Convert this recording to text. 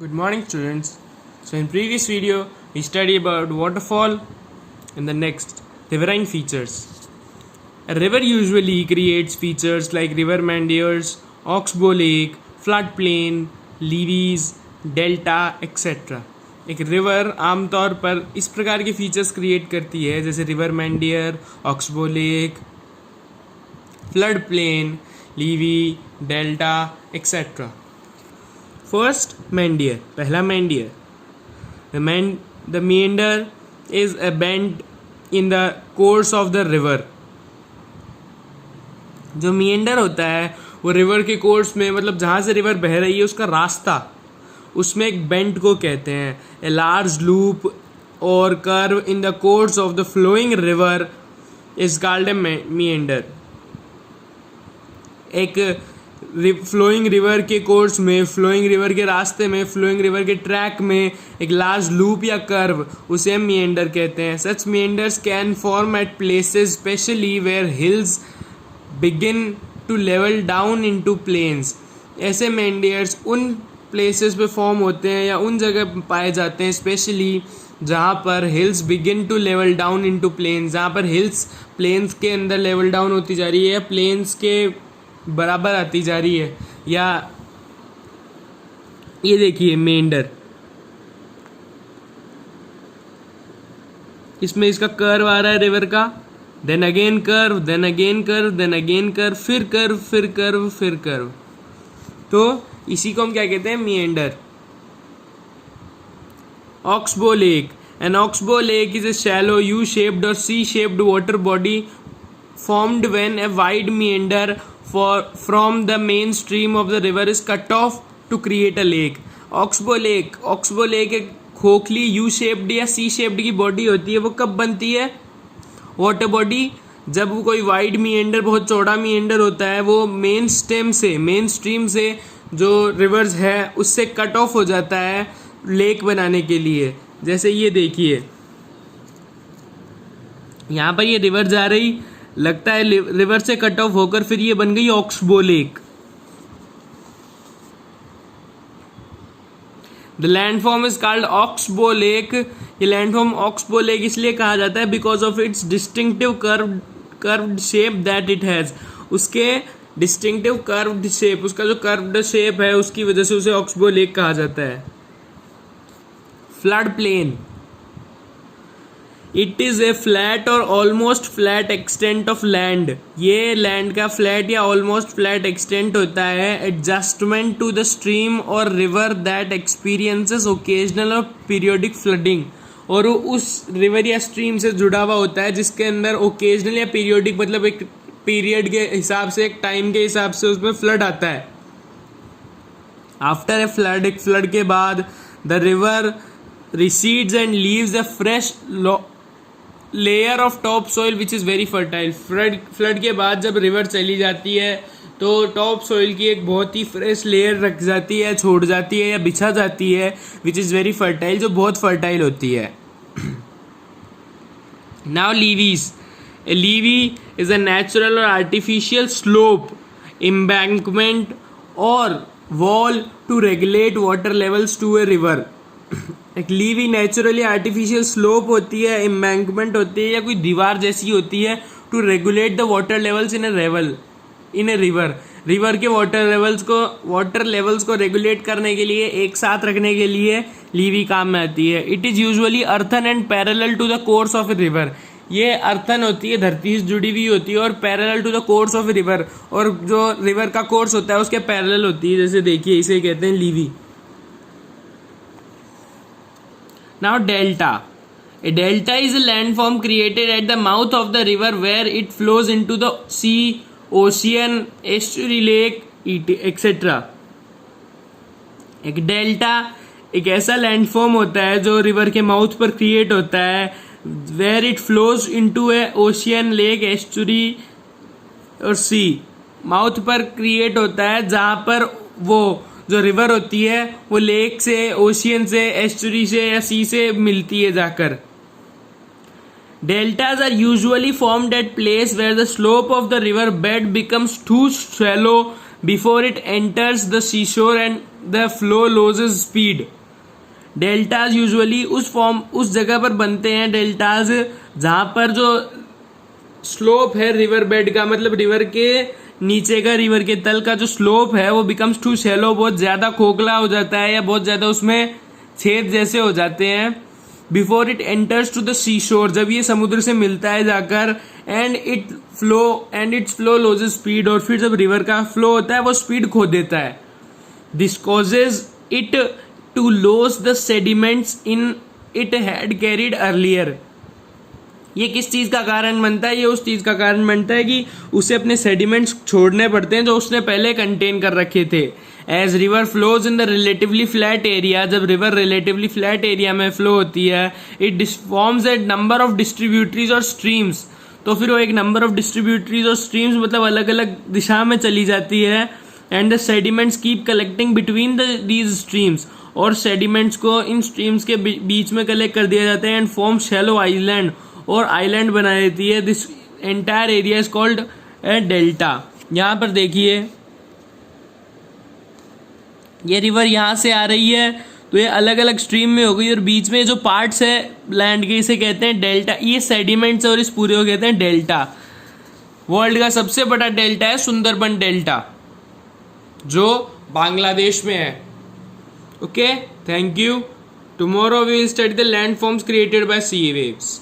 Good morning, students. So in previous video we studied about waterfall and the next riverine features. A river usually creates features like river meanders, oxbow lake, floodplain, levees, delta etc. एक river आमतौर पर इस प्रकार के features create करती है जैसे river meander, oxbow lake, flood plain, levee, delta etcetera. First meander, पहला meander. The meander is a bend in the course of the river. जो meander होता है वो रिवर के कोर्स में, मतलब जहाँ से रिवर बह रही है उसका रास्ता, उसमें एक बेंड को कहते हैं. ए लार्ज लूप और curve in the course of the flowing river is called a meander. एक फ्लोइंग रिवर के कोर्स में, फ्लोइंग रिवर के रास्ते में, फ्लोइंग रिवर के ट्रैक में एक लार्ज लूप या कर्व, उसे meander कहते हैं. Such meanders can form at places specially where hills begin to level down into plains. ऐसे meanders उन प्लेसेस पे फॉर्म होते हैं या उन जगह पाए जाते हैं स्पेशली जहाँ पर hills begin to level down into plains, जहाँ पर हिल्स प्लेन्स के अंदर लेवल डाउन होती जा रही है या प्लेन्स के बराबर आती जा रही है. या ये देखिए meander, इसमें इसका कर्व आ रहा है रिवर का, then again curve, then again curve, then again curve, फिर कर्व, फिर कर्व, फिर कर्व. तो इसी को हम क्या कहते हैं? meander. Oxbow lake. An oxbow lake is a shallow U-shaped और C-shaped water body formed when a wide meander from the main stream of the river is cut off to create a lake. Oxbow lake एक खोखली U-shaped या C-shaped की body होती है. वो कब बनती है? वाटर बॉडी जब वो कोई वाइड meander, बहुत चौड़ा meander होता है, वो मेन स्ट्रीम से जो रिवर्स है उससे कट ऑफ हो जाता है लेक बनाने के लिए. जैसे ये देखिए, यहाँ पर ये रिवर जा रही, लगता है रिवर से कट ऑफ होकर फिर ये बन गई oxbow lake. The landform is called oxbow lake. ये लैंडफॉर्म ऑक्सबो लेक इसलिए कहा जाता है because of its distinctive curved shape that it has. उसके डिस्टिंक्टिव कर्व्ड शेप, उसका जो कर्व्ड शेप है उसकी वजह से उसे ऑक्सबो लेक कहा जाता है. Flood plain. It is a flat और almost flat extent of land. ये लैंड का फ्लैट या ऑलमोस्ट फ्लैट एक्सटेंट होता है एडजस्टमेंट टू द स्ट्रीम और रिवर दैट एक्सपीरियंसेस ओकेजनल और पीरियोडिक फ्लडिंग. और वो उस रिवर या स्ट्रीम से जुड़ा हुआ होता है जिसके अंदर ओकेजनल या पीरियोडिक, मतलब एक पीरियड के हिसाब से, एक टाइम के हिसाब से उसमें फ्लड आता है. आफ्टर ए फ्लड, एक फ्लड के बाद the river recedes and leaves a fresh layer of top soil which is very fertile. Flood के बाद जब रिवर चली जाती है तो टॉप सॉइल की एक बहुत ही फ्रेश लेयर रख जाती है, छोड़ जाती है या बिछा जाती है, विच इज़ वेरी फर्टाइल, जो बहुत फर्टाइल होती है. Now levees. A levee is a natural और आर्टिफिशियल स्लोप, एम्बैंकमेंट और wall to regulate water levels to a river. एक लीवी नेचुरली आर्टिफिशियल स्लोप होती है, एम्बैंकमेंट होती है या कोई दीवार जैसी होती है to regulate the water levels in a river. River के वाटर लेवल्स को रेगुलेट करने के लिए, एक साथ रखने के लिए लीवी काम में आती है. It is usually earthen and parallel to the course of a river. ये अर्थन होती है, धरती से जुड़ी हुई होती है, और parallel to the course of a river, और जो रिवर का कोर्स होता है उसके पैरेलल होती है. जैसे देखिए, इसे कहते हैं लीवी. Now delta. A delta is a landform created at the mouth of the river where it flows into the sea, ocean, estuary, lake, etc. एक डेल्टा एक ऐसा लैंडफॉर्म होता है जो रिवर के माउथ पर क्रिएट होता है, where it flows into a ocean, lake, estuary और सी. माउथ पर क्रिएट होता है जहाँ पर वो जो रिवर होती है वो लेक से, ओशियन से, एस्चुरी से या सी से मिलती है जाकर. Deltas are usually formed at place where the slope of the river bed becomes too shallow before it enters the seashore and the flow loses speed. Deltas usually उस जगह पर बनते हैं, डेल्टाज जहां पर जो स्लोप है रिवर बेड का, मतलब रिवर के नीचे का, रिवर के तल का जो स्लोप है वो बिकम्स टू शैलो, बहुत ज्यादा खोखला हो जाता है या बहुत ज्यादा उसमें छेद जैसे हो जाते हैं। Before it enters to the sea shore, जब ये समुद्र से मिलता है जाकर, and its flow loses speed, और फिर जब रिवर का फ्लो होता है वो स्पीड खो देता है। This causes it to lose the sediments in it had carried earlier. ये किस चीज का कारण बनता है? ये उस चीज का कारण बनता है कि उसे अपने सेडिमेंट्स छोड़ने पड़ते हैं जो उसने पहले कंटेन कर रखे थे। As river flows in the relatively flat area, जब रिवर रिलेटिवली फ्लैट एरिया में फ्लो होती है, it forms a number of distributaries और स्ट्रीम्स, तो फिर वो एक नंबर ऑफ डिस्ट्रीब्यूटरीज और स्ट्रीम्स मतलब अलग अलग दिशा में चली जाती है। And the sediments keep collecting between these streams, और सेडिमेंट्स को इन स्ट्रीम्स के बीच में कलेक्ट कर दिया जाता है एंड फॉर्म शैलो आइलैंड, और आइलैंड बना देती है। This entire area is called A delta. यहां पर देखिए ये रिवर यहां से आ रही है तो ये अलग अलग स्ट्रीम में हो गई, और बीच में जो पार्ट्स है लैंड के इसे कहते हैं डेल्टा। ये सेडिमेंट्स और इस पूरे को कहते हैं डेल्टा। वर्ल्ड का सबसे बड़ा डेल्टा है सुंदरबन डेल्टा जो बांग्लादेश में है। Okay, thank you. Tomorrow we will study the land forms created by sea waves.